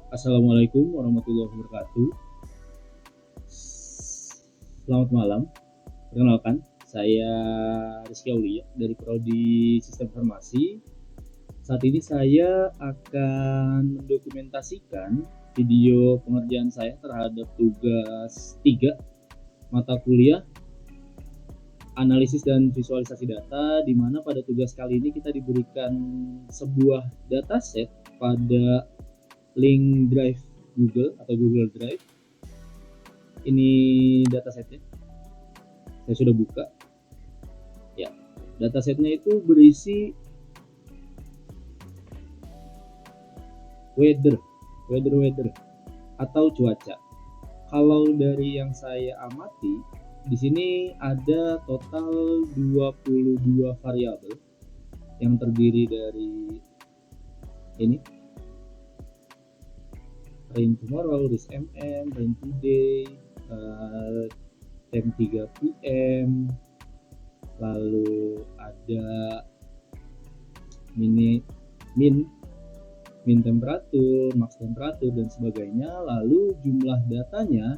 Assalamualaikum warahmatullahi wabarakatuh. Selamat malam. Perkenalkan, saya Rizky Aulia dari Prodi Sistem Informasi. Saat ini saya akan mendokumentasikan video pengerjaan saya terhadap tugas 3 mata kuliah analisis dan visualisasi data, di mana pada tugas kali ini kita diberikan sebuah dataset pada link drive Google atau Google Drive. Ini datasetnya, saya sudah buka. Ya, datasetnya itu berisi weather atau cuaca. Kalau dari yang saya amati, di sini ada total 22 variabel yang terdiri dari ini rain tomorrow, risk rain today, jam 3 PM, lalu ada min temperatur, max temperatur, dan sebagainya. Lalu jumlah datanya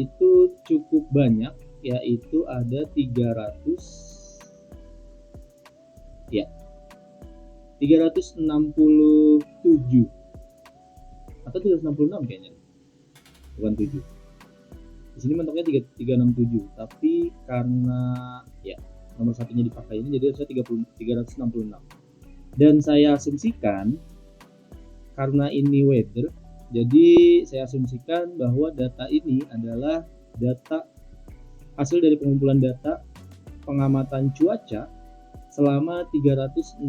itu cukup banyak, yaitu ada 367 atau 366 kayaknya, bukan 7. Di sini mentoknya 367, tapi karena nomor satunya dipakai ini, jadi harusnya 366. Dan saya asumsikan karena ini weather, jadi saya asumsikan bahwa data ini adalah data hasil dari pengumpulan data pengamatan cuaca selama 366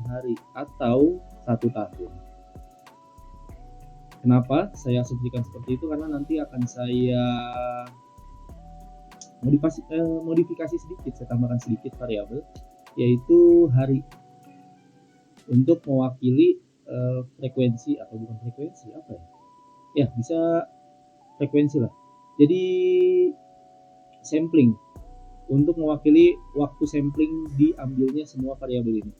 hari atau 1 tahun. Kenapa saya asumsikan seperti itu? Karena nanti akan saya modifikasi sedikit, saya tambahkan sedikit variabel, yaitu hari, untuk mewakili frekuensi, atau bukan frekuensi, apa ya? Bisa frekuensi lah. Jadi sampling, untuk mewakili waktu sampling diambilnya semua variabel ini.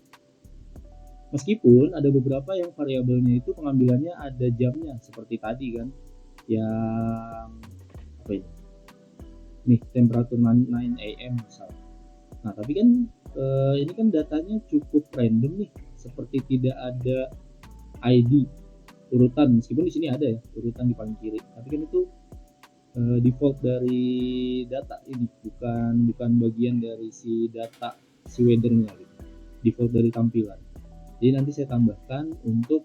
Meskipun ada beberapa yang variabelnya itu pengambilannya ada jamnya, seperti tadi kan, yang apa ini? Nih, temperatur 9 AM misalnya. Nah, tapi kan ini kan datanya cukup random nih, seperti tidak ada ID urutan, meskipun di sini ada ya urutan di paling kiri, tapi kan itu default dari data ini, bukan bagian dari si data si weathernya gitu, default dari tampilan. Jadi nanti saya tambahkan untuk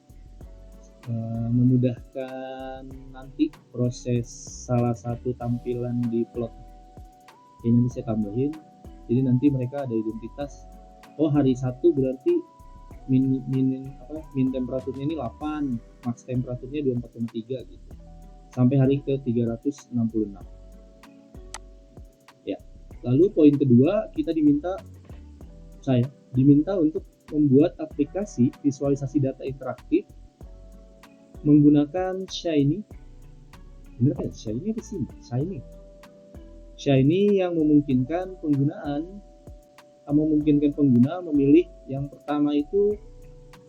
memudahkan nanti proses salah satu tampilan di plot. Jadi nanti saya tambahin, jadi nanti mereka ada identitas, oh hari 1 berarti min temperaturnya ini 8, max temperaturnya 24,3 gitu, sampai hari ke 366. Ya, lalu poin kedua, saya diminta untuk membuat aplikasi visualisasi data interaktif menggunakan Shiny. Bener kan? Shiny di sini. Shiny yang memungkinkan pengguna memilih yang pertama itu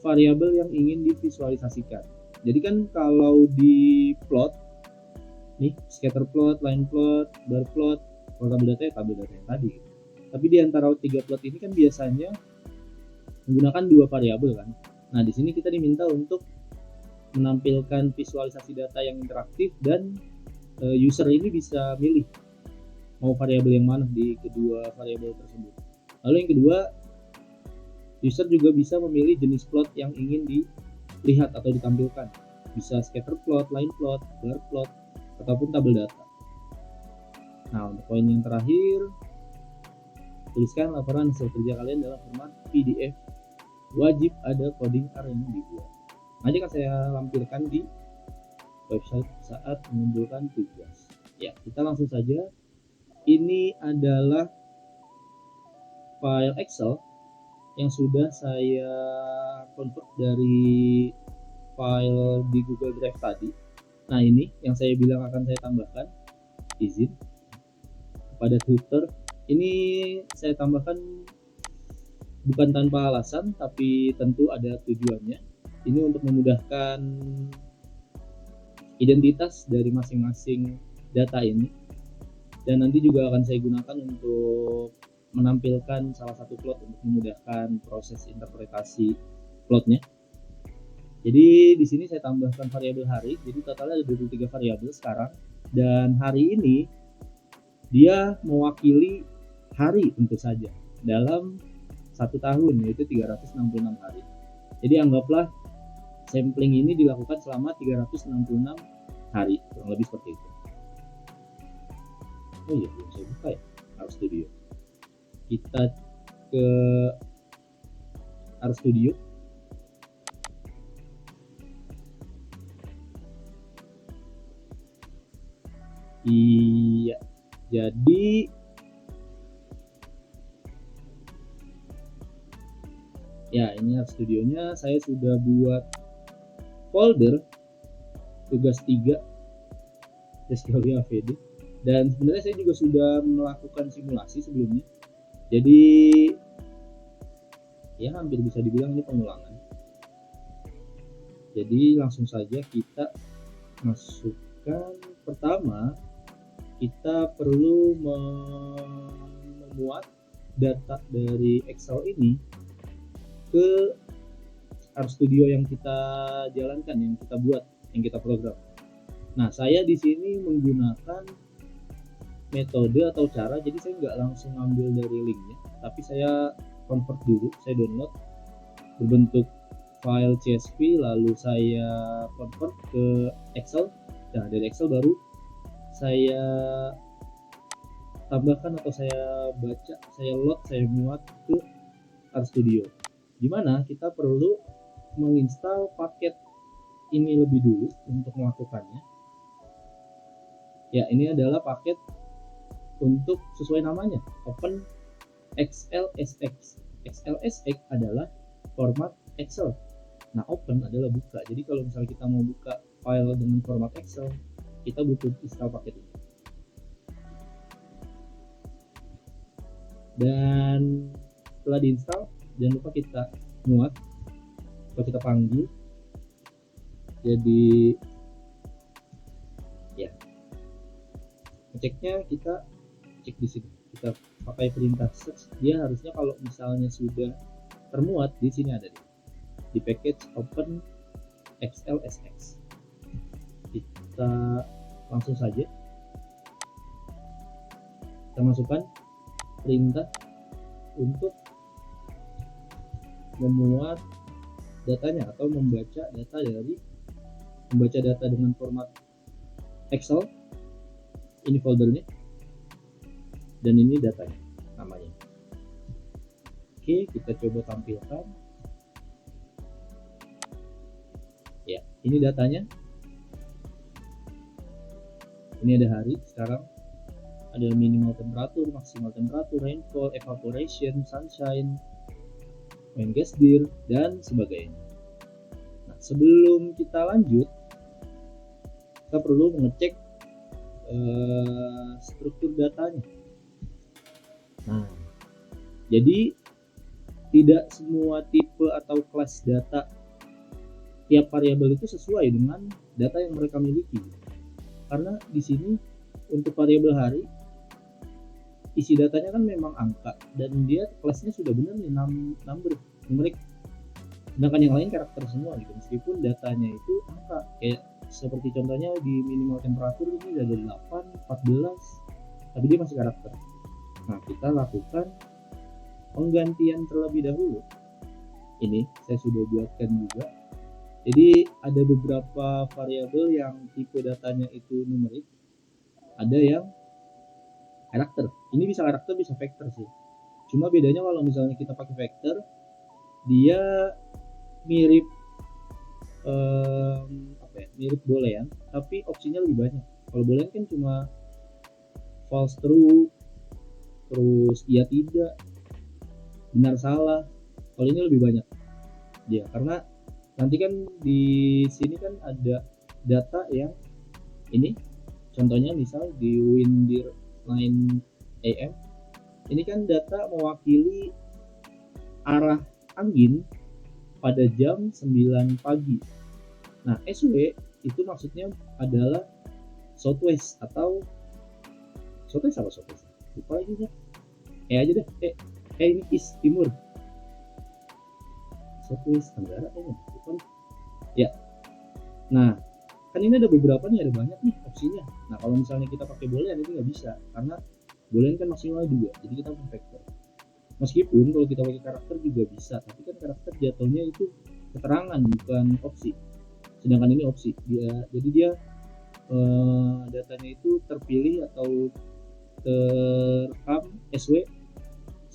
variabel yang ingin divisualisasikan. Jadi kan kalau di plot nih, scatter plot, line plot, bar plot, kalau tabel data yang tadi. Tapi di antara 3 plot ini kan biasanya menggunakan 2 variabel kan. Nah, di sini kita diminta untuk menampilkan visualisasi data yang interaktif, dan user ini bisa milih mau variabel yang mana di kedua variabel tersebut. Lalu yang kedua, user juga bisa memilih jenis plot yang ingin dilihat atau ditampilkan. Bisa scatter plot, line plot, bar plot, ataupun tabel data. Nah, untuk poin yang terakhir, tuliskan laporan hasil kerja kalian dalam format PDF. Wajib ada coding R yang dibuat. Nanti akan saya lampirkan di website saat mengumpulkan tugas. Ya, kita langsung saja. Ini adalah file Excel yang sudah saya convert dari file di Google Drive tadi. Nah, ini yang saya bilang akan saya tambahkan, izin kepada tutor. Ini saya tambahkan bukan tanpa alasan, tapi tentu ada tujuannya. Ini untuk memudahkan identitas dari masing-masing data ini, dan nanti juga akan saya gunakan untuk menampilkan salah satu plot untuk memudahkan proses interpretasi plotnya. Jadi di sini saya tambahkan variabel hari, jadi totalnya ada 23 variabel sekarang, dan hari ini dia mewakili hari tentu saja dalam satu tahun, yaitu 366 hari. Jadi anggaplah sampling ini dilakukan selama 366 hari, kurang lebih seperti itu. Oh iya, belum saya buka ya RStudio. Kita ke RStudio. Iya, jadi ya ini RStudionya saya sudah buat folder tugas 3 Descali AVD, dan sebenarnya saya juga sudah melakukan simulasi sebelumnya, jadi ya hampir bisa dibilang ini pengulangan. Jadi langsung saja kita masukkan. Pertama kita perlu memuat data dari Excel ini ke RStudio yang kita jalankan, yang kita buat, yang kita program. Nah, saya di sini menggunakan metode atau cara, jadi saya nggak langsung ambil dari linknya, tapi saya convert dulu, saya download berbentuk file CSV, lalu saya convert ke Excel. Nah, dari Excel baru saya tambahkan atau saya baca, saya load, saya muat ke RStudio. Dimana kita perlu menginstal paket ini lebih dulu untuk melakukannya. Ya, ini adalah paket untuk sesuai namanya, Open XLSX. XLSX adalah format Excel. Nah, Open adalah buka. Jadi kalau misalnya kita mau buka file dengan format Excel, kita butuh install paket ini. Dan setelah diinstal, jangan lupa kita muat atau kita panggil. Jadi ya, ngeceknya kita cek di sini. Kita pakai perintah search. Dia harusnya kalau misalnya sudah termuat di sini ada di package Open XLSX. Kita langsung saja kita masukkan perintah untuk memuat datanya atau membaca data dengan format Excel. Ini foldernya dan ini datanya, namanya. Oke, kita coba tampilkan. Ya, ini datanya. Ini ada hari sekarang, ada minimal temperatur, maksimal temperatur, rainfall, evaporation, sunshine, wind gas dir, dan sebagainya. Nah, sebelum kita lanjut, kita perlu mengecek struktur datanya. Nah, jadi tidak semua tipe atau kelas data tiap variabel itu sesuai dengan data yang mereka miliki. Karena di sini untuk variabel hari isi datanya kan memang angka dan dia kelasnya sudah benar nih number numerik. Sedangkan yang lain karakter semua gitu. Meskipun datanya itu angka, kayak seperti contohnya di minimal temperatur ini ada 8, 14, tapi dia masih karakter. Nah, kita lakukan penggantian terlebih dahulu. Ini saya sudah buatkan juga. Jadi ada beberapa variabel yang tipe datanya itu numerik, ada yang karakter. Ini bisa karakter, bisa vektor sih. Cuma bedanya kalau misalnya kita pakai vektor, dia mirip mirip boolean, tapi opsinya lebih banyak. Kalau boolean kan cuma false true, terus iya tidak, benar salah. Kalau ini lebih banyak dia, karena nanti kan di sini kan ada data yang ini, contohnya misal di windir line AM, ini kan data mewakili arah angin pada jam 9 pagi. Nah, SW itu maksudnya adalah southwest atau southwest apa southwest? Lupa lagi ya. Aja deh. Ini east timur. Southwest Tenggara kayaknya. Lupa. Ya. Nah, kan ini ada beberapa nih, ada banyak nih opsinya. Nah, kalau misalnya kita pakai boolean itu nggak bisa karena boolean kan maksimal 2, jadi kita pakai vektor. Meskipun kalau kita pakai karakter juga bisa, tapi kan karakter jatuhnya itu keterangan bukan opsi. Sedangkan ini opsi. Jadi dia datanya itu terpilih atau terekam SW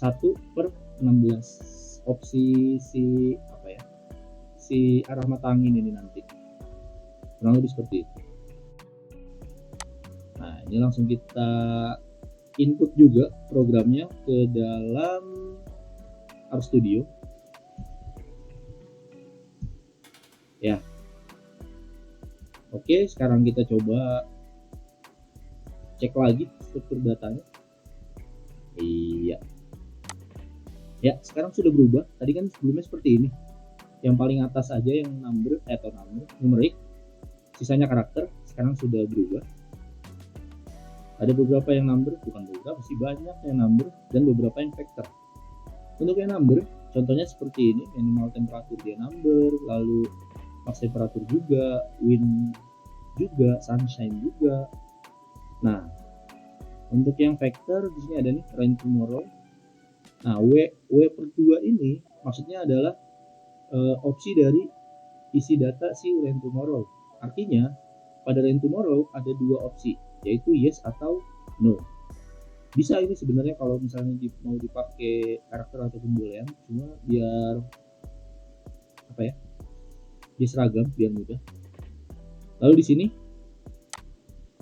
1/16. Opsi si arah mata angin ini nanti. Kurang lebih seperti itu. Nah, ini langsung kita input juga programnya ke dalam RStudio. Ya. Oke, sekarang kita coba cek lagi struktur datanya. Iya. Ya, sekarang sudah berubah. Tadi kan sebelumnya seperti ini. Yang paling atas aja yang number atau numerik, sisanya karakter. Sekarang sudah berubah. Ada beberapa yang number, bukan beberapa sih, banyak yang number dan beberapa yang vector. Untuk yang number, contohnya seperti ini, minimal temperatur dia number, lalu max temperatur juga, wind juga, sunshine juga. Nah, untuk yang vector di sini ada nih rain tomorrow. Nah, W/2 ini maksudnya adalah opsi dari isi data si rain tomorrow. Artinya pada rain tomorrow ada 2 opsi, yaitu yes atau no. Bisa ini sebenarnya kalau misalnya mau dipakai karakter ataupun boolean, cuma biar biar seragam, biar mudah. Lalu di sini,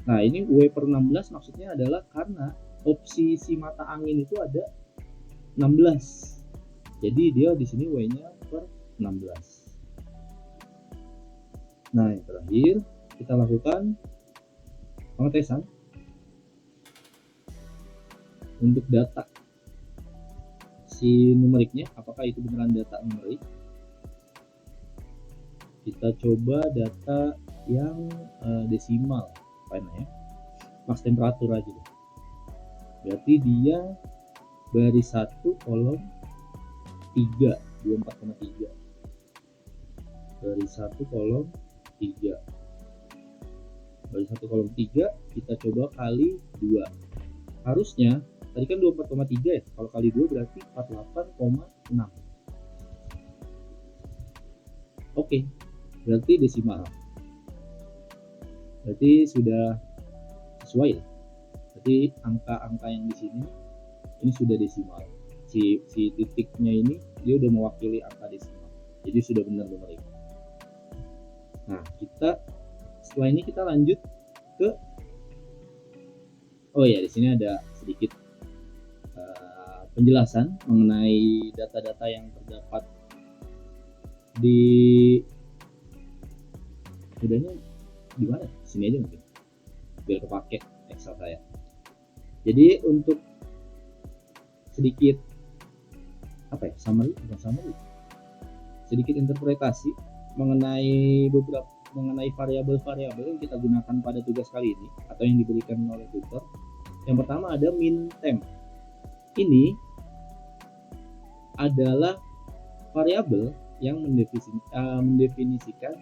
nah ini W/16 maksudnya adalah karena opsi si mata angin itu ada 16. Jadi dia di sini W-nya per 16. Nah, yang terakhir kita lakukan pengetesan untuk data si numeriknya, apakah itu beneran data numerik. Kita coba data yang desimal, max temperatur aja deh. Berarti dia baris 1 kolom 3, 24,3. Baris 1 kolom 3. Baris 1 kolom 3 kita coba kali 2. Harusnya tadi kan 24,3 ya. Kalau kali 2 berarti 48,6. Oke. Berarti desimal. Berarti sudah sesuai ya. Berarti angka-angka yang di sini ini sudah desimal. Si titiknya ini dia udah mewakili angka desimal. Jadi sudah benar numerik. Nah, setelah ini kita lanjut ke di sini ada sedikit penjelasan mengenai data-data yang terdapat di mudahnya di mana? Sini aja mungkin biar kepake Excel saya. Jadi untuk sedikit summary, sedikit interpretasi mengenai variabel-variabel yang kita gunakan pada tugas kali ini atau yang diberikan oleh tutor. Yang pertama ada min temp. Ini adalah variabel yang mendefinisikan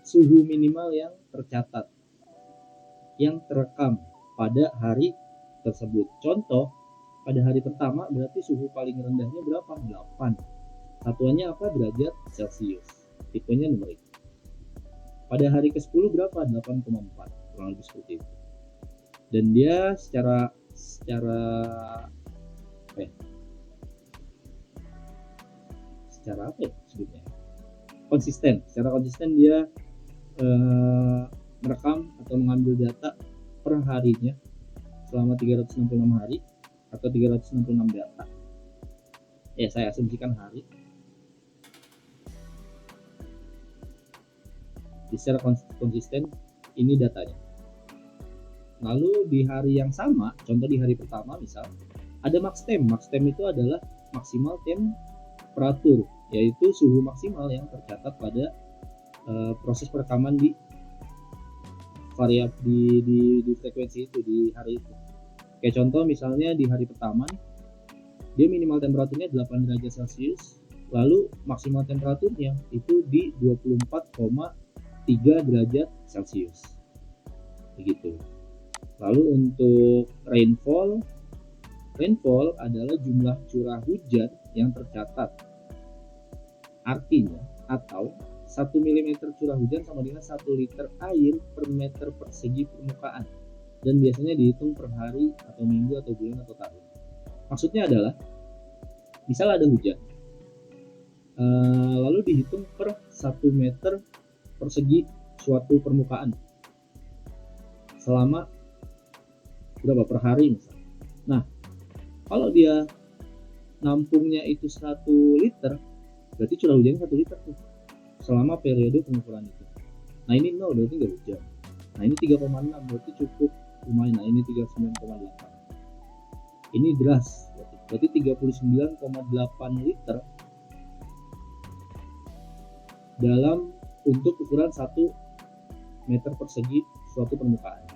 suhu minimal yang tercatat, yang terekam pada hari tersebut. Contoh, pada hari pertama berarti suhu paling rendahnya berapa? 8. Satuannya apa? Derajat Celcius. Tipenya numerik. Pada hari ke-10 berapa? 8,4. Kurang lebih seperti itu. Dan dia secara sebutnya? Konsisten. Secara konsisten dia merekam atau mengambil data per harinya selama 366 hari atau 366 data. Saya asumsikan hari. Secara konsisten ini datanya. Lalu di hari yang sama, contoh di hari pertama misal, ada max temp. Max temp itu adalah maksimal temperatur, yaitu suhu maksimal yang tercatat pada proses perekaman di variab di frekuensi itu di hari itu. Kayak contoh misalnya di hari pertama nih, dia minimal temperaturnya 8 derajat Celcius, lalu maksimal temperaturnya itu di 24,3 derajat Celcius. Begitu. Lalu untuk rainfall adalah jumlah curah hujan yang tercatat. Artinya, atau 1 mm curah hujan sama dengan 1 liter air per meter persegi permukaan. Dan biasanya dihitung per hari atau minggu atau bulan atau tahun. Maksudnya adalah, misal ada hujan, lalu dihitung per 1 meter persegi suatu permukaan selama berapa per hari misalnya. Nah, kalau dia nampungnya itu 1 liter, berarti curah hujannya 1 liter tuh selama periode pengukuran itu. Nah ini 0 berarti nggak hujan. Nah ini 3,6 berarti cukup lumayan. Nah ini 39,8. Ini deras, berarti 39,8 liter dalam untuk ukuran 1 meter persegi suatu permukaan.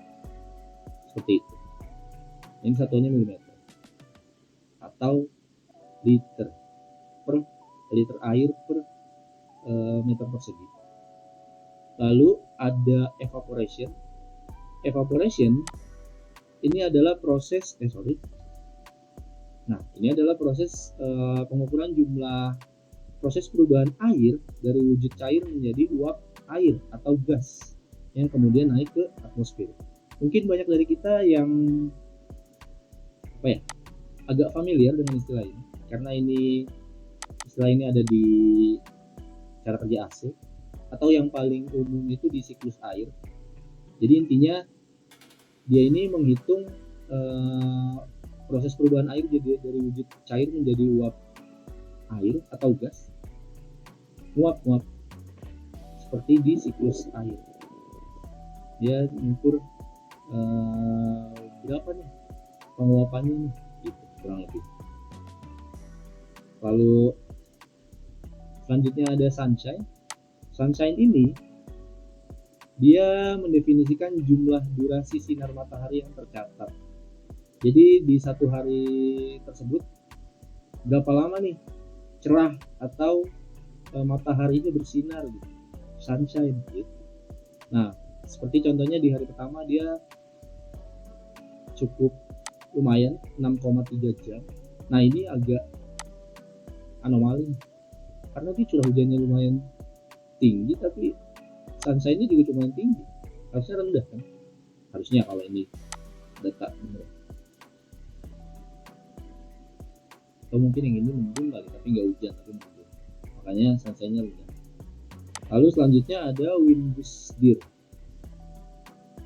Seperti itu. Ini satuannya milimeter atau liter air per meter persegi. Lalu ada evaporation. Evaporation ini adalah proses ini adalah proses pengukuran jumlah proses perubahan air dari wujud cair menjadi uap air atau gas yang kemudian naik ke atmosfer. Mungkin banyak dari kita yang agak familiar dengan istilah ini karena istilah ini ada di cara kerja AC atau yang paling umum itu di siklus air. Jadi intinya dia ini menghitung proses perubahan air jadi dari wujud cair menjadi uap air atau gas, nguap seperti di siklus air. Dia mengukur berapa nih penguapannya nih, gitu kurang lebih. Lalu selanjutnya ada sunshine. Sunshine ini dia mendefinisikan jumlah durasi sinar matahari yang tercatat. Jadi di satu hari tersebut berapa lama nih cerah atau mataharinya bersinar gitu. Sunshine gitu. Nah, seperti contohnya di hari pertama dia cukup lumayan 6,3 jam. Nah, ini agak anomali karena dia curah hujannya lumayan tinggi tapi sunshine-nya juga lumayan tinggi. Harusnya rendah kan? Harusnya kalau ini data bener. Atau mungkin yang ini mendung kali tapi nggak hujan tapi mendung. Makanya sunshine-nya rendah. Lalu selanjutnya ada wind gust dir.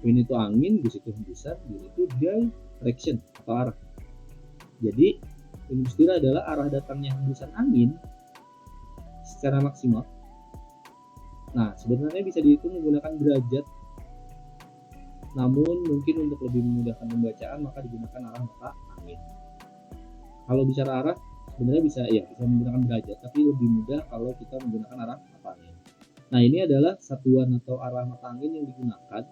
Wind itu angin, gust itu hembusan, dir itu direction atau arah. Jadi wind gust dir adalah arah datangnya hembusan angin secara maksimal. Nah, sebenarnya bisa dihitung menggunakan derajat. Namun mungkin untuk lebih memudahkan pembacaan maka digunakan arah mata angin. Kalau bicara arah sebenarnya bisa menggunakan derajat, tapi lebih mudah kalau kita menggunakan arah mata angin. Nah, ini adalah satuan atau arah mata angin yang digunakan.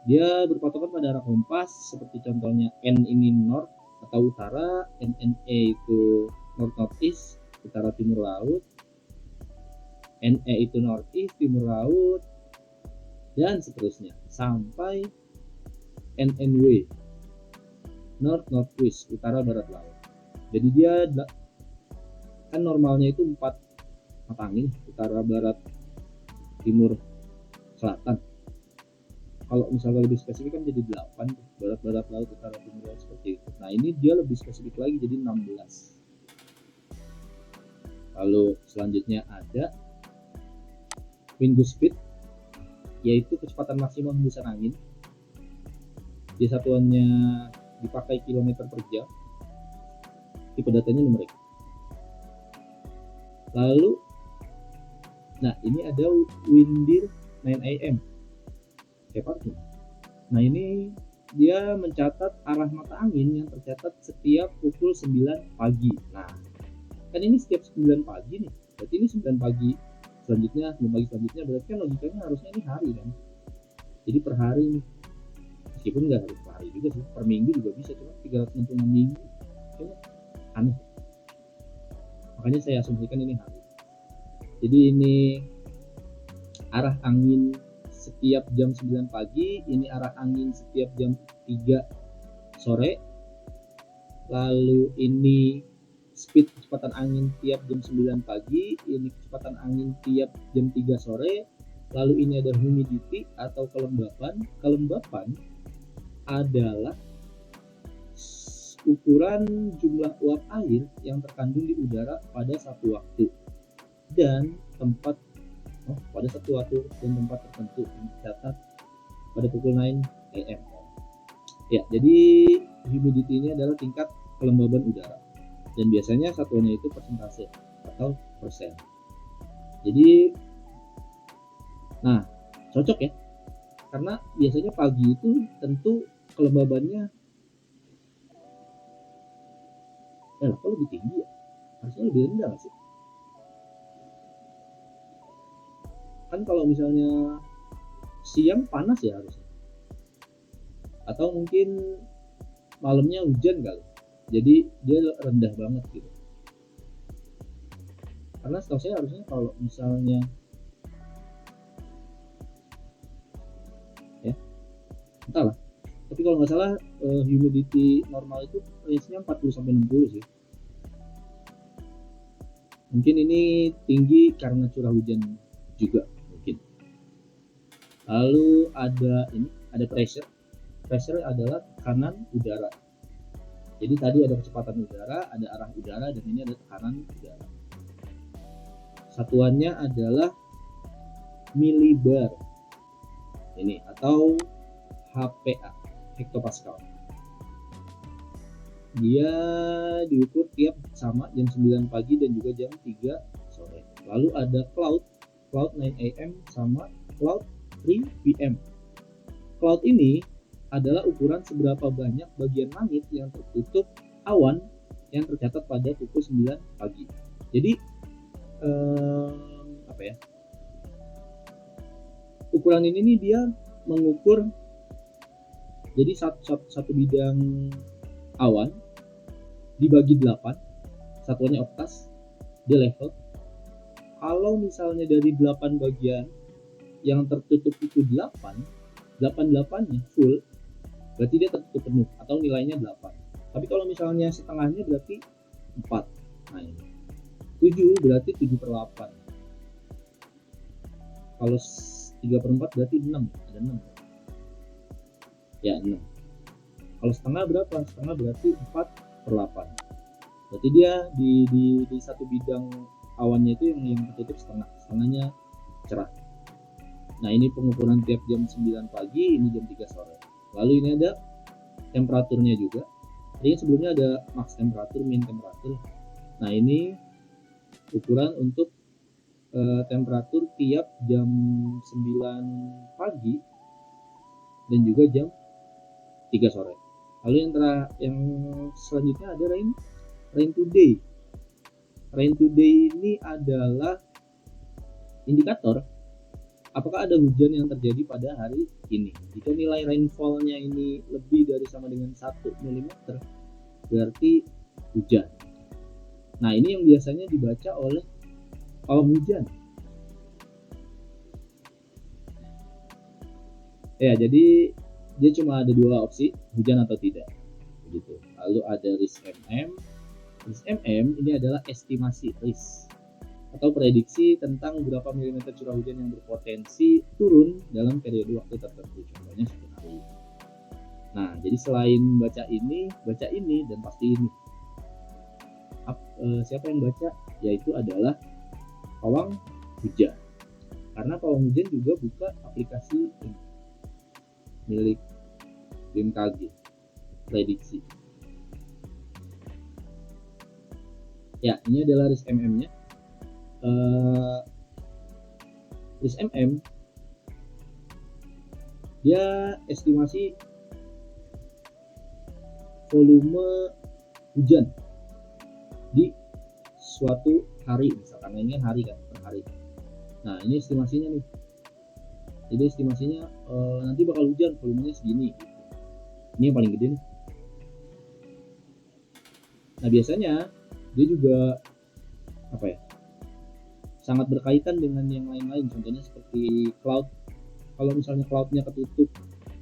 Dia berpatokan pada arah kompas seperti contohnya N ini north atau utara, NNE itu north northeast, utara timur laut, NE itu northeast timur laut, dan seterusnya sampai NNW north northwest utara barat laut. Jadi dia kan normalnya itu 4 mata angin, utara barat timur selatan. Kalau misalnya lebih spesifik kan jadi 8, barat barat laut utara timur laut seperti itu. Nah, ini dia lebih spesifik lagi jadi 16. Lalu selanjutnya ada wind gust speed, yaitu kecepatan maksimal hembusan angin. Dia satuannya dipakai kilometer per jam. Tipe datanya numerik. Lalu, nah ini ada windir 9 AM. Nah, ini dia mencatat arah mata angin yang tercatat setiap pukul 9 pagi. Nah, kan ini setiap 9 pagi nih. Berarti ini 9 pagi selanjutnya berarti kan logikanya harusnya ini hari kan. Jadi per hari nih, meskipun nggak harus per hari juga sih, per minggu juga bisa, cuma 366 minggu cuma aneh, makanya saya asumsikan ini hari. Jadi ini arah angin setiap jam 9 pagi, ini arah angin setiap jam 3 sore, lalu ini speed kecepatan angin tiap jam 9 pagi, ini kecepatan angin tiap jam 3 sore, lalu ini ada humidity atau kelembapan. Kelembapan adalah ukuran jumlah uap air yang terkandung di udara pada satu waktu dan tempat pada satu waktu dan tempat tertentu, dicatat pada pukul 9 AM. Ya, jadi humidity ini adalah tingkat kelembaban udara dan biasanya satuannya itu persentase atau persen. Jadi, nah cocok ya, karena biasanya pagi itu tentu kelembabannya kok lebih tinggi ya, harusnya lebih rendah sih. Kan kalau misalnya siang panas ya harusnya, atau mungkin malamnya hujan kali, jadi dia rendah banget gitu. Karena setahu saya harusnya kalau misalnya ya entahlah, tapi kalau nggak salah humidity normal itu range-nya 40-60 sih. Mungkin ini tinggi karena curah hujan juga mungkin. Lalu ada pressure. Pressure adalah tekanan udara. Jadi tadi ada kecepatan udara, ada arah udara, dan ini ada tekanan udara. Satuannya adalah millibar ini atau HPA, hektopascal. Dia diukur tiap sama jam 9 pagi dan juga jam 3 sore. Lalu ada cloud 9 AM sama cloud 3 PM. Cloud ini adalah ukuran seberapa banyak bagian langit yang tertutup awan yang tercatat pada pukul 9 pagi. Jadi ukuran ini nih dia mengukur, jadi satu bidang awan dibagi 8, satuannya oktas, dia level. Kalau misalnya dari 8 bagian yang tertutup itu 8-nya full, berarti dia tertutup penuh atau nilainya 8. Tapi kalau misalnya setengahnya berarti 4. Nah ini 7 berarti 7/8. Kalau 3/4 berarti 6, ada 6 ya, 6. Kalau setengah berapa? Setengah berarti 4/8. Berarti dia di satu bidang awannya itu yang tertutup setengahnya cerah. Nah ini pengukuran tiap jam 9 pagi, ini jam 3 sore. Lalu ini ada temperaturnya juga. Jadi sebelumnya ada max temperatur, min temperatur. Nah ini ukuran untuk temperatur tiap jam 9 pagi dan juga jam 3 sore. Lalu yang selanjutnya ada rain today. Rain today ini adalah indikator apakah ada hujan yang terjadi pada hari ini. Jika nilai rainfall-nya ini lebih dari sama dengan 1 mm, berarti hujan. Nah ini yang biasanya dibaca oleh pawang hujan. Ya, jadi dia cuma ada 2 opsi, hujan atau tidak. Begitu. Lalu ada risk MM. Risk MM ini adalah estimasi risk atau prediksi tentang berapa milimeter curah hujan yang berpotensi turun dalam periode waktu tertentu, contohnya 1 hari. Nah, jadi selain baca ini dan pasti ini. Siapa yang baca? Yaitu adalah pawang hujan. Karena pawang hujan juga buka aplikasi milik BMKG prediksi. Ya, ini adalah risk MM-nya. Risk MM dia estimasi volume hujan di suatu hari, misalkan ini hari kan, per hari. Nah ini estimasinya nih. Jadi estimasinya nanti bakal hujan, volumenya segini gitu. Ini yang paling gede nih. Nah biasanya dia juga sangat berkaitan dengan yang lain-lain. Contohnya seperti cloud. Kalau misalnya cloudnya ketutup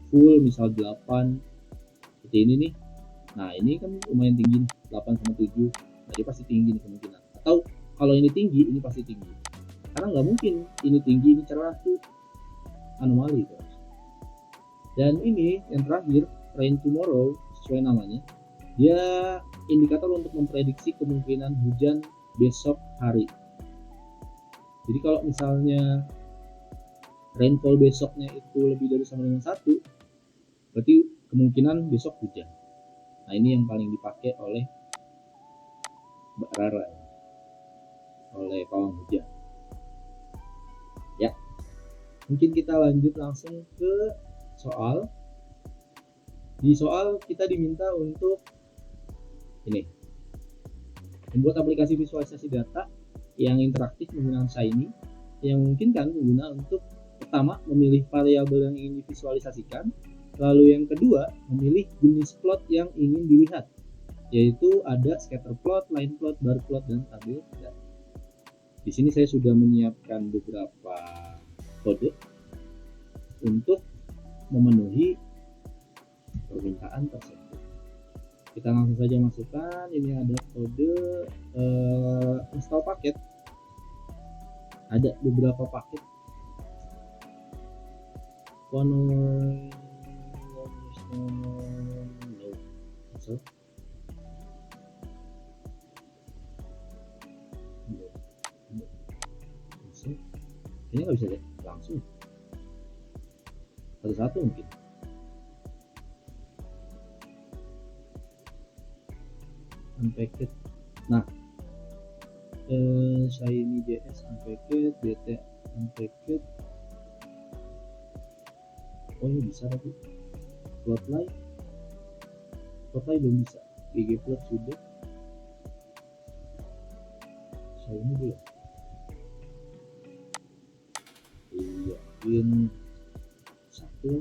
full misal 8 seperti ini nih, nah ini kan lumayan tinggi nih, 8,7. Nah dia pasti tinggi nih kemungkinan. Atau kalau ini tinggi, ini pasti tinggi, karena nggak mungkin ini tinggi ini cerah tuh anomali itu. Dan ini yang terakhir, rain tomorrow, sesuai namanya, dia indikator untuk memprediksi kemungkinan hujan besok hari. Jadi kalau misalnya rainfall besoknya itu lebih dari sama dengan 1, berarti kemungkinan besok hujan. Nah ini yang paling dipakai oleh Mbak Rara, oleh pawang hujan. Ya, mungkin kita lanjut langsung ke soal. Di soal kita diminta untuk ini, membuat aplikasi visualisasi data yang interaktif menggunakan Shiny yang memungkinkan pengguna untuk pertama memilih variabel yang ingin divisualisasikan, lalu yang kedua memilih jenis plot yang ingin dilihat, yaitu ada scatter plot, line plot, bar plot, dan tabel data. Di sini saya sudah menyiapkan beberapa kode untuk memenuhi permintaan tersebut. Kita langsung saja masukkan. Ini ada kode install paket. Ada beberapa paket. Ini nggak bisa deh langsung satu-satu mungkin. Unpacked. Nah, Shiny JS unpacked, DT unpacked. Oh ini bisa tapi plotlight belum bisa. GG plot sudah. Shiny belum. Iya, in satu.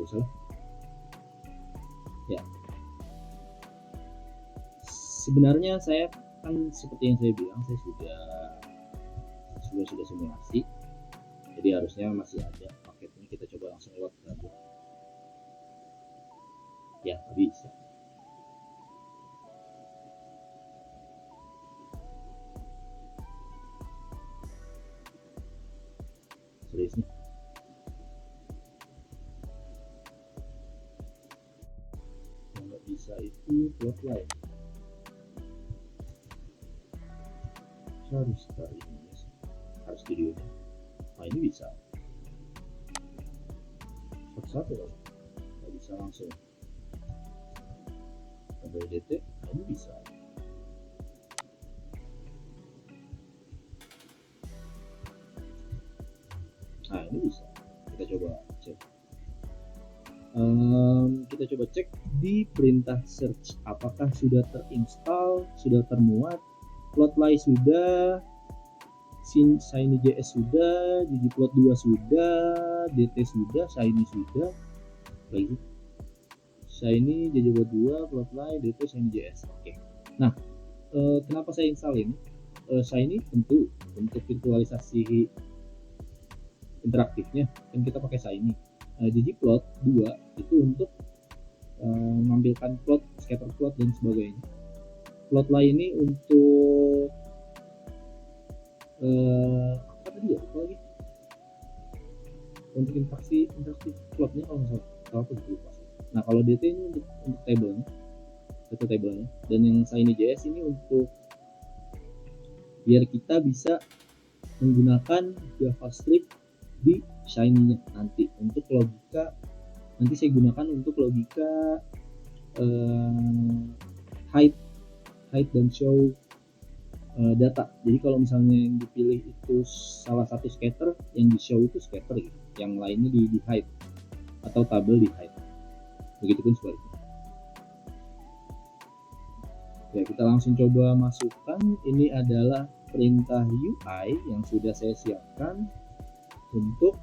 Salah. Ya. Sebenarnya saya kan seperti yang saya bilang, saya sudah simulasi. Jadi harusnya masih ada paketnya. Kita coba langsung load saja. Ya, bisa. Serius nih. Bisa itu plotlight harus dari ini, harus videonya. Nah ini bisa satu-satu loh, nggak bisa langsung ada DT. Nah ini bisa. Nah ini bisa, kita coba cek. Kita coba cek di perintah search apakah sudah terinstall, sudah termuat, plotlight sudah, Shiny JS sudah, ggplot 2 sudah, DT sudah, Shiny sudah, lagi Shiny ggplot 2, plotlight, DT, Shiny JS. Oke. Nah, kenapa saya install ini? Shiny tentu untuk virtualisasi interaktifnya kan kita pakai Shiny. ggplot 2 itu untuk menampilkan plot, scatter plot dan sebagainya. Plotlight ini untuk apa tadi ya? Apa lagi? Untuk interaktif plotnya kalau nggak salah aku lupa. Nah kalau DT ini untuk tabelnya, data tabelnya, dan yang Shiny JS ini untuk biar kita bisa menggunakan JavaScript di Shiny-nya nanti untuk logika. Nanti saya gunakan untuk logika hide dan show data. Jadi kalau misalnya yang dipilih itu salah satu scatter, yang di show itu scatter gitu, yang lainnya di hide atau tabel di hide. Begitupun sebaliknya. Ya, kita langsung coba masukkan. Ini adalah perintah UI yang sudah saya siapkan untuk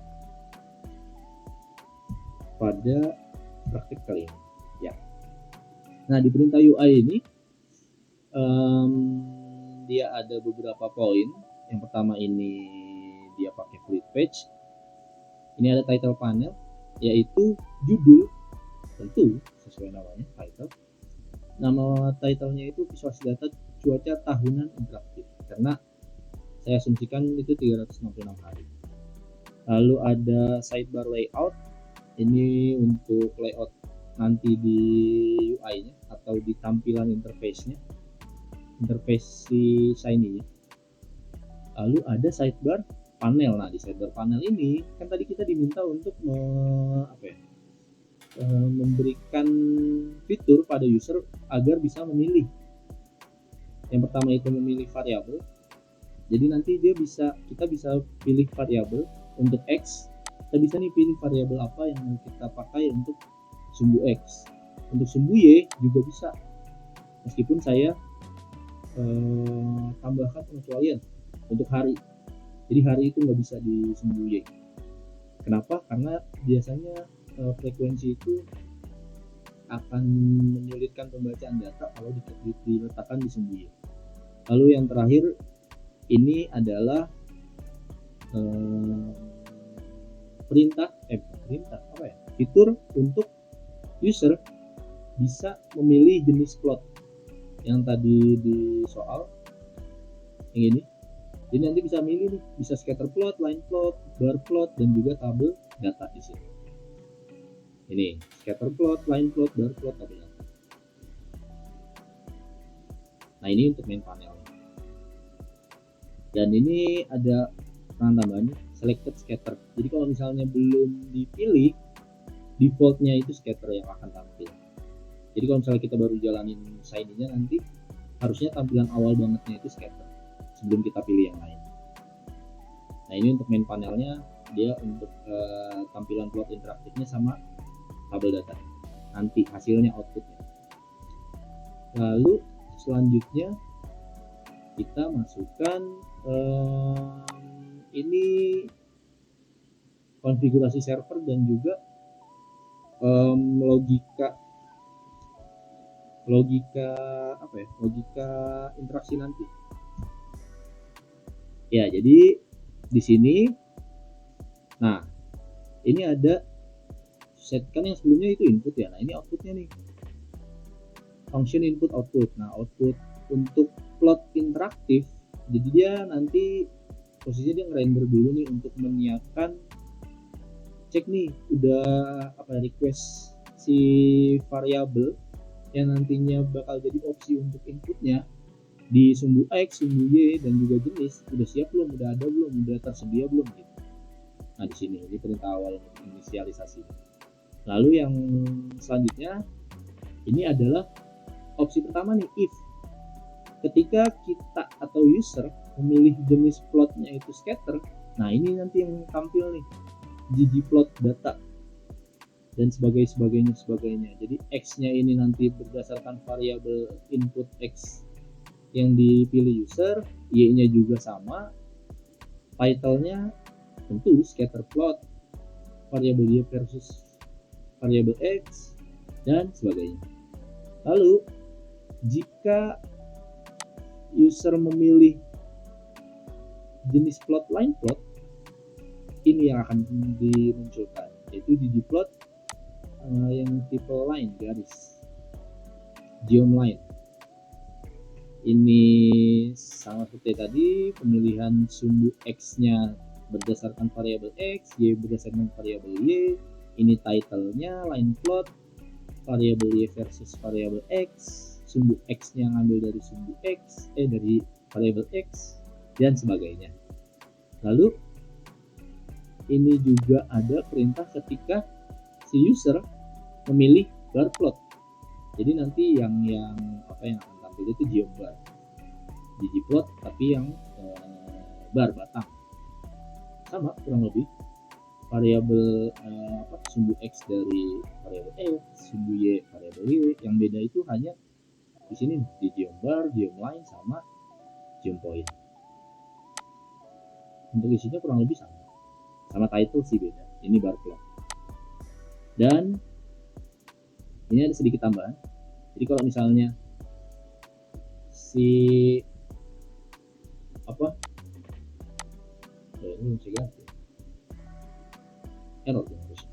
pada praktik kali ini. Ya. Nah, di perintah UI ini dia ada beberapa poin. Yang pertama ini dia pakai fluid page. Ini ada title panel, yaitu judul, tentu sesuai namanya, title. Nama titlenya itu visualisasi data cuaca tahunan interaktif, karena saya asumsikan itu 366 hari. Lalu ada sidebar layout, ini untuk layout nanti di UI-nya atau di tampilan interface-nya, interface si Shiny-nya. Lalu ada sidebar panel. Nah, di sidebar panel ini kan tadi kita diminta untuk memberikan fitur pada user agar bisa memilih. Yang pertama itu memilih variabel. Jadi nanti kita bisa pilih variabel untuk X. Kita bisa nih pilih variabel apa yang mau kita pakai untuk sumbu X. Untuk sumbu Y juga bisa. Meskipun saya tambahkan pengecualian untuk hari. Jadi hari itu nggak bisa di sumbu Y. Kenapa? Karena biasanya frekuensi itu akan menyulitkan pembacaan data kalau diletakkan di sumbu Y. Lalu yang terakhir ini adalah fitur untuk user bisa memilih jenis plot yang tadi di soal yang ini. Jadi nanti bisa milih nih, bisa scatter plot, line plot, bar plot, dan juga tabel data di sini. Ini scatter plot, line plot, bar plot, tabel data. Nah, ini untuk main panel. Dan ini ada peran tambahannya, selected scatter. Jadi kalau misalnya belum dipilih, defaultnya itu scatter yang akan tampil. Jadi kalau misalnya kita baru jalanin Shiny-nya, nanti harusnya tampilan awal bangetnya itu scatter sebelum kita pilih yang lain. Nah, ini untuk main panelnya, dia untuk tampilan plot interaktifnya sama tabel data. Nanti hasilnya outputnya. Lalu selanjutnya kita masukkan ini konfigurasi server dan juga logika interaksi nanti. Ya, jadi di sini, nah ini ada set, kan yang sebelumnya itu input ya. Nah, ini outputnya nih, function input output. Nah, output untuk plot interaktif, jadi dia nanti posisinya dia ngerender dulu nih untuk menyiapkan, cek nih udah request si variabel yang nantinya bakal jadi opsi untuk inputnya di sumbu X, sumbu Y, dan juga jenis udah siap belum, udah ada belum, udah tersedia belum gitu. Nah, di sini di perintah awal inisialisasi. Lalu yang selanjutnya ini adalah opsi pertama nih, if. Ketika kita atau user memilih jenis plotnya itu scatter, nah ini nanti yang tampil nih, ggplot data dan sebagainya. Jadi X-nya ini nanti berdasarkan variabel input X yang dipilih user, Y-nya juga sama, title-nya tentu scatter plot, variabel Y versus variabel X, dan sebagainya. Lalu jika user memilih jenis plot line plot, ini yang akan dimunculkan, yaitu ggplot yang tipe line garis, geom line. Ini sama seperti tadi, pemilihan sumbu X-nya berdasarkan variabel X, Y berdasarkan variabel Y. Ini title-nya line plot, variabel Y versus variabel X, sumbu X-nya ngambil dari sumbu X, dari variabel X, dan sebagainya. Lalu ini juga ada perintah ketika si user memilih bar plot. Jadi nanti yang tampil itu geobar, ggplot tapi yang bar batang, sama kurang lebih. Variabel sumbu x dari variabel x, sumbu y variabel y, yang beda itu hanya di sini di geobar, geomline sama geompoint. Untuk isinya kurang lebih sama title sih beda, ini bar plot. Dan ini ada sedikit tambahan, jadi kalau misalnya si ini bisa ganti error dong harusnya.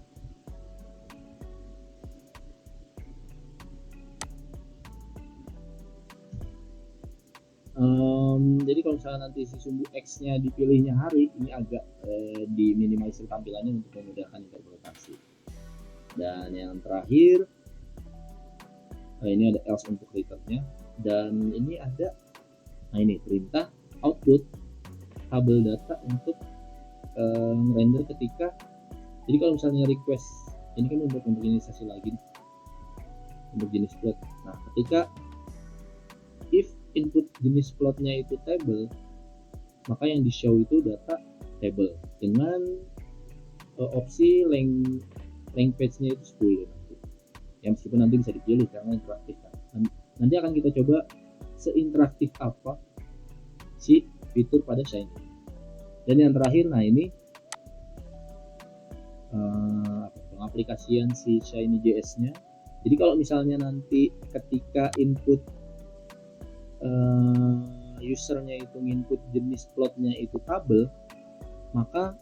Jadi kalau misalnya nanti si sumbu x nya dipilihnya hari, ini agak diminimalisir tampilannya untuk memudahkan interpretasi. Dan yang terakhir ini ada else untuk returnnya, dan ini ada ini perintah output tabel data untuk render ketika, jadi kalau misalnya request ini kan untuk inisiasi lagi untuk jenis plot. Nah, ketika if input jenis plotnya itu table, maka yang di show itu data table dengan opsi length page-nya itu 10 nanti. Ya meskipun nanti bisa dipilih karena interaktif kan. Nanti akan kita coba seinteraktif apa si fitur pada Shiny. Dan yang terakhir, nah ini pengaplikasian si Shiny JS-nya. Jadi kalau misalnya nanti ketika input usernya itu input jenis plotnya itu tabel, maka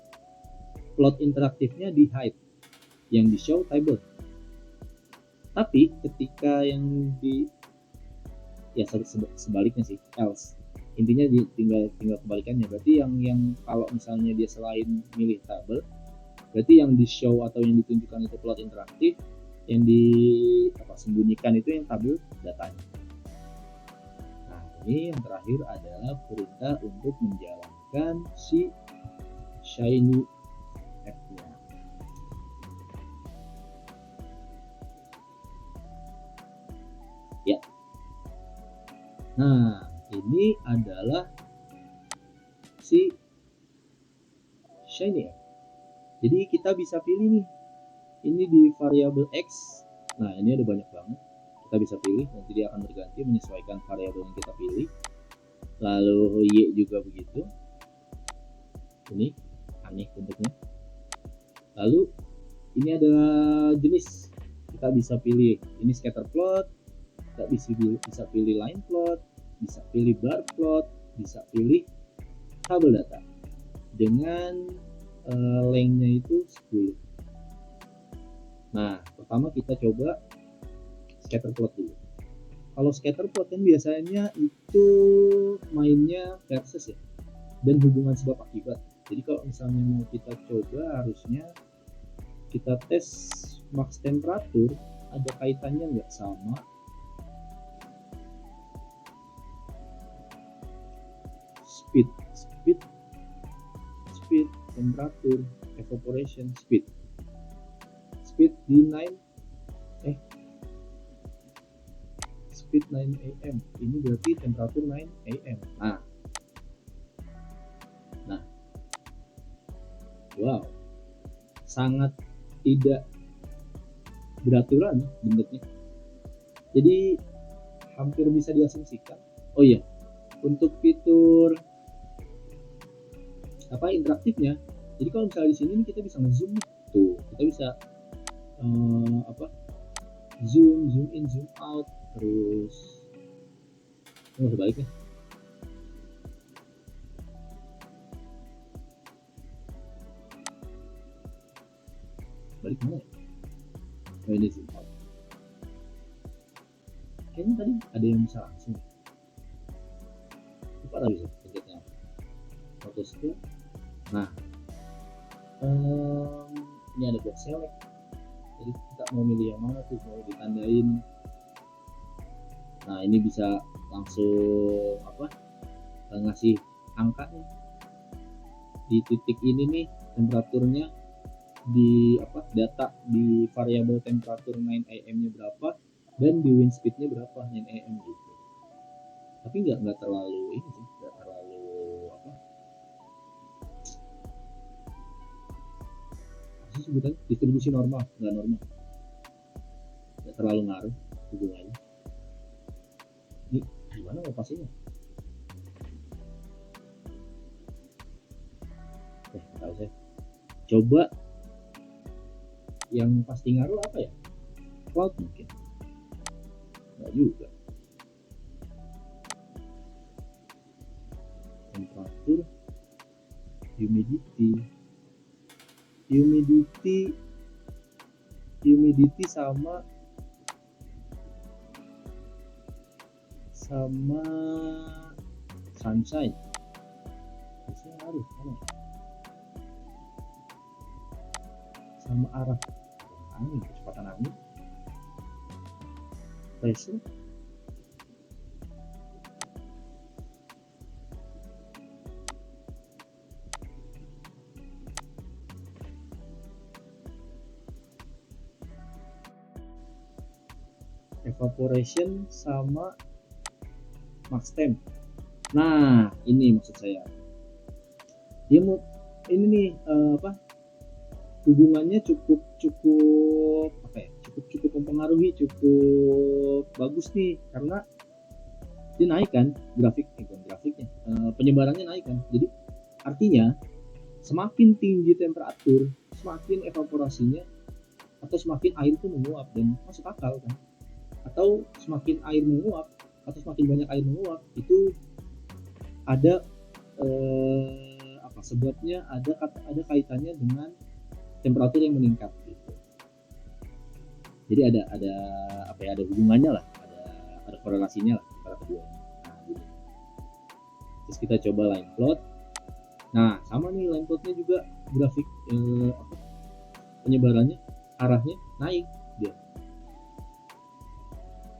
plot interaktifnya di hide, yang di show table. Tapi ketika yang di sebaliknya sih, else, intinya tinggal kebalikannya. Berarti yang kalau misalnya dia selain milih tabel, berarti yang di show atau yang ditunjukkan itu plot interaktif, yang sembunyikan itu yang tabel datanya. Ini yang terakhir adalah perintah untuk menjalankan si Shiny app-nya. Ya. Nah, ini adalah si Shiny app. Jadi kita bisa pilih nih. Ini di variabel X. Nah, ini ada banyak banget. Kita bisa pilih, nanti dia akan berganti menyesuaikan variabel yang kita pilih. Lalu Y juga begitu. Ini aneh bentuknya. Lalu ini ada jenis, kita bisa pilih ini scatter plot, kita bisa pilih line plot, bisa pilih bar plot, bisa pilih tabel data dengan length-nya itu 10. Nah, pertama kita coba scatter plot dulu. Kalau scatter plot kan biasanya itu mainnya versus ya, dan hubungan sebab akibat. Jadi kalau misalnya mau kita coba, harusnya kita tes max temperatur ada kaitannya nggak sama speed, temperatur, evaporation, speed di 9 AM. Ini berarti temperatur 9 AM. Nah, wow, sangat tidak beraturan bentuknya. Jadi hampir bisa diasumsikan. Oh iya, untuk fitur interaktifnya. Jadi kalau misalnya di sini kita bisa ngezoom tuh, kita bisa zoom in, zoom out, terus sebaliknya. Balik mana ya? Oh, ini zoom out. Kayaknya tadi ada yang bisa langsung. Lupa tadi bisa pencetnya. Foto itu. Nah, ini ada box select. Jadi kita mau milih yang mana tuh, mau ditandain. Nah, ini bisa langsung ngasih angkanya. Di titik ini nih temperaturnya di data di variabel temperatur 9 AM-nya berapa dan di wind speed-nya berapa 9 AM gitu. tapi nggak terlalu ini sih, nggak terlalu apa sih sebutan, distribusi normal, nggak normal, nggak terlalu ngaruh hubungannya. Ini gimana mau pastinya? Tahu saya. Coba yang pasti ngaruh apa ya? Cloud mungkin. Nggak juga. Temperatur, humidity, humidity sama sunshine. Bisa ngaruh sama arah angin, kecepatan angin, pressure. Evaporation sama max temp. Nah, ini maksud saya. Dia mau ini nih hubungannya cukup mempengaruhi, cukup bagus nih, karena dia naik kan grafiknya, penyebarannya naik kan. Jadi artinya semakin tinggi temperatur, semakin evaporasinya atau semakin air itu menguap, dan masuk akal kan. Atau semakin air menguap atau semakin banyak air menguap, itu ada sebabnya, ada kaitannya dengan temperatur yang meningkat gitu. Jadi ada hubungannya lah, ada korelasinya lah antara keduanya. Nah, gitu. Terus kita coba line plot. Nah, sama nih line plotnya juga grafik penyebarannya, arahnya naik dia.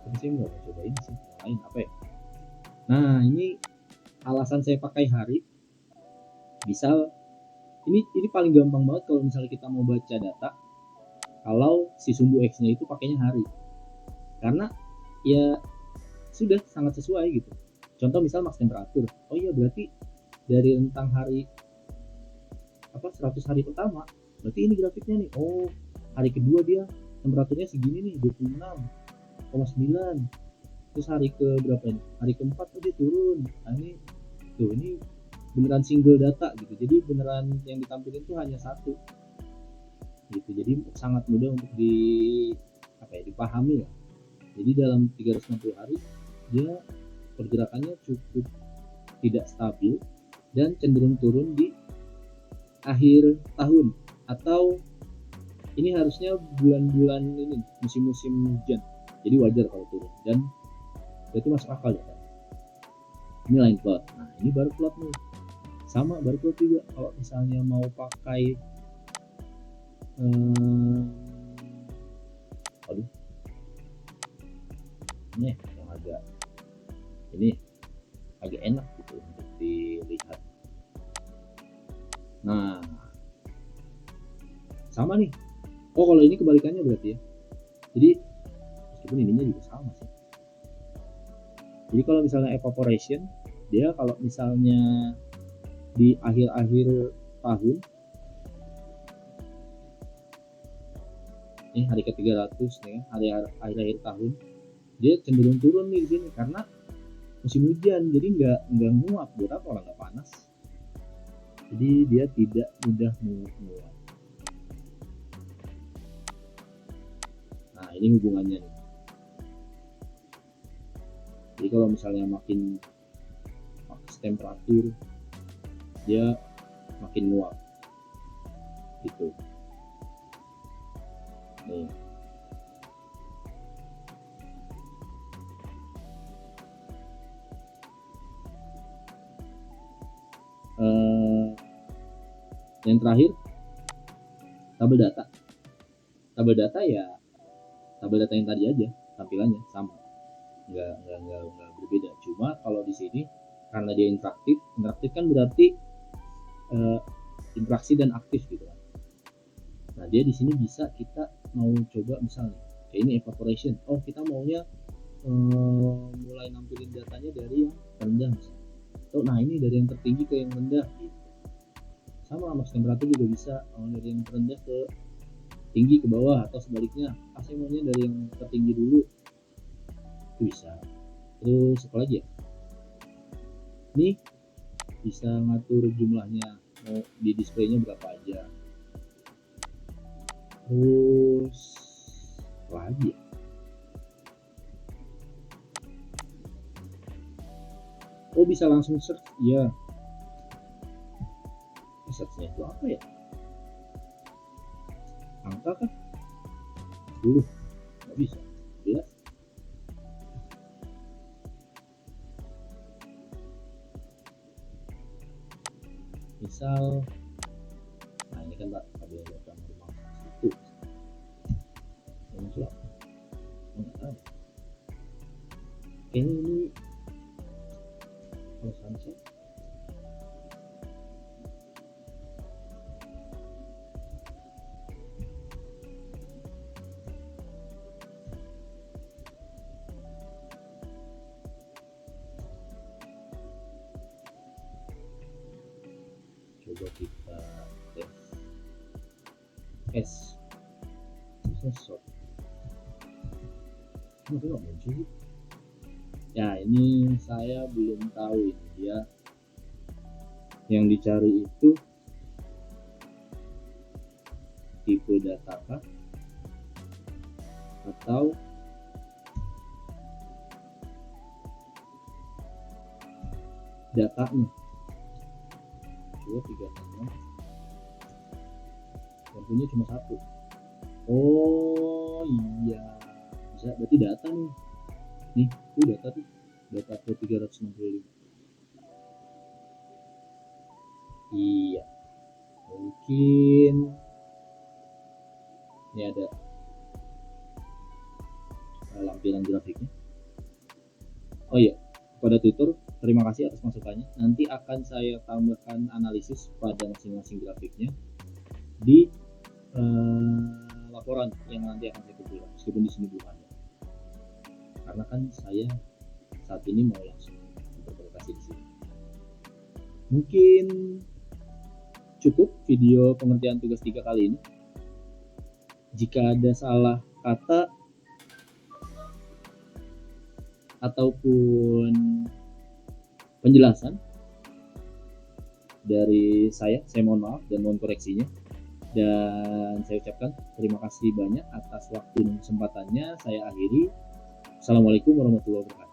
Tapi saya nggak mau coba ini sih, yang lain apa ya? Nah, ini alasan saya pakai hari. Misal ini paling gampang banget kalau misalnya kita mau baca data, kalau si sumbu X-nya itu pakainya hari, karena ya sudah sangat sesuai gitu. Contoh misal max temperatur, oh iya berarti dari rentang hari 100 hari pertama, berarti ini grafiknya nih, oh hari kedua dia temperaturnya segini nih, 26,9. Terus hari ke berapa ini, hari keempat tuh dia turun. Nah ini beneran single data gitu, jadi beneran yang ditampilkan itu hanya satu gitu. Jadi sangat mudah untuk dipahami lah. Jadi dalam 360 hari dia pergerakannya cukup tidak stabil dan cenderung turun di akhir tahun, atau ini harusnya bulan-bulan ini musim-musim hujan, jadi wajar kalau turun, dan itu masuk akal ya kan. Ini line plot. Nah, ini bar plot nih, sama bar plot juga. Kalau misalnya mau pakai ini yang agak enak gitu untuk dilihat. Nah, sama nih. Oh, kalau ini kebalikannya berarti ya. Jadi meskipun ininya juga sama sih. Jadi kalau misalnya evaporation, dia kalau misalnya di akhir-akhir tahun, ini hari ke-300 nih, hari akhir tahun, dia cenderung turun nih di sini karena musim hujan, jadi nggak nguap. Buat apa, orang nggak panas, jadi dia tidak mudah menguap. Nah, ini hubungannya nih. Jadi kalau misalnya makin max temperatur, dia makin nguap gitu nih. Yang terakhir tabel data ya, tabel data yang tadi aja tampilannya sama, nggak berbeda. Cuma kalau di sini karena dia interaktif kan berarti interaksi dan aktif gitu kan. Nah, dia di sini bisa kita mau coba misalnya kayak ini evaporation, oh kita maunya mulai nampilin datanya dari yang rendah misalnya. Oh, nah ini dari yang tertinggi ke yang rendah gitu. Sama mas temperatur juga bisa dari yang terendah ke tinggi ke bawah atau sebaliknya. Saya maunya dari yang tertinggi dulu, itu bisa. Terus apa lagi ya? Ini bisa ngatur jumlahnya, mau di displaynya berapa aja. Terus apa lagi ya? Oh, bisa langsung search, ya. Searchnya itu apa ya? Angka kan? Dulu nggak bisa. Jelas. Misal, nah ini kan pak tabel data normal itu muncul apa? Nggak tahu. Kayaknya ini kalau sunset coba kita tes S sensor nggak muncul. Ya ini saya belum tahu ini dia yang dicari itu tipe data kah atau datanya. Coba 36 lampunya cuma satu. Oh iya, bisa berarti data nih itu data tuh, data ke 365. Iya, mungkin ini ada lampiran grafiknya. Oh iya, pada tutor terima kasih atas masukannya. Nanti akan saya tambahkan analisis pada masing-masing grafiknya di laporan yang nanti akan saya kumpulkan, meskipun di sini belum ada. Karena kan saya saat ini mau langsung interpretasi di sini. Mungkin cukup video pengertian tugas 3 kali ini. Jika ada salah kata ataupun penjelasan dari saya mohon maaf dan mohon koreksinya. Dan saya ucapkan terima kasih banyak atas waktu dan kesempatannya. Saya akhiri. Assalamualaikum warahmatullahi wabarakatuh.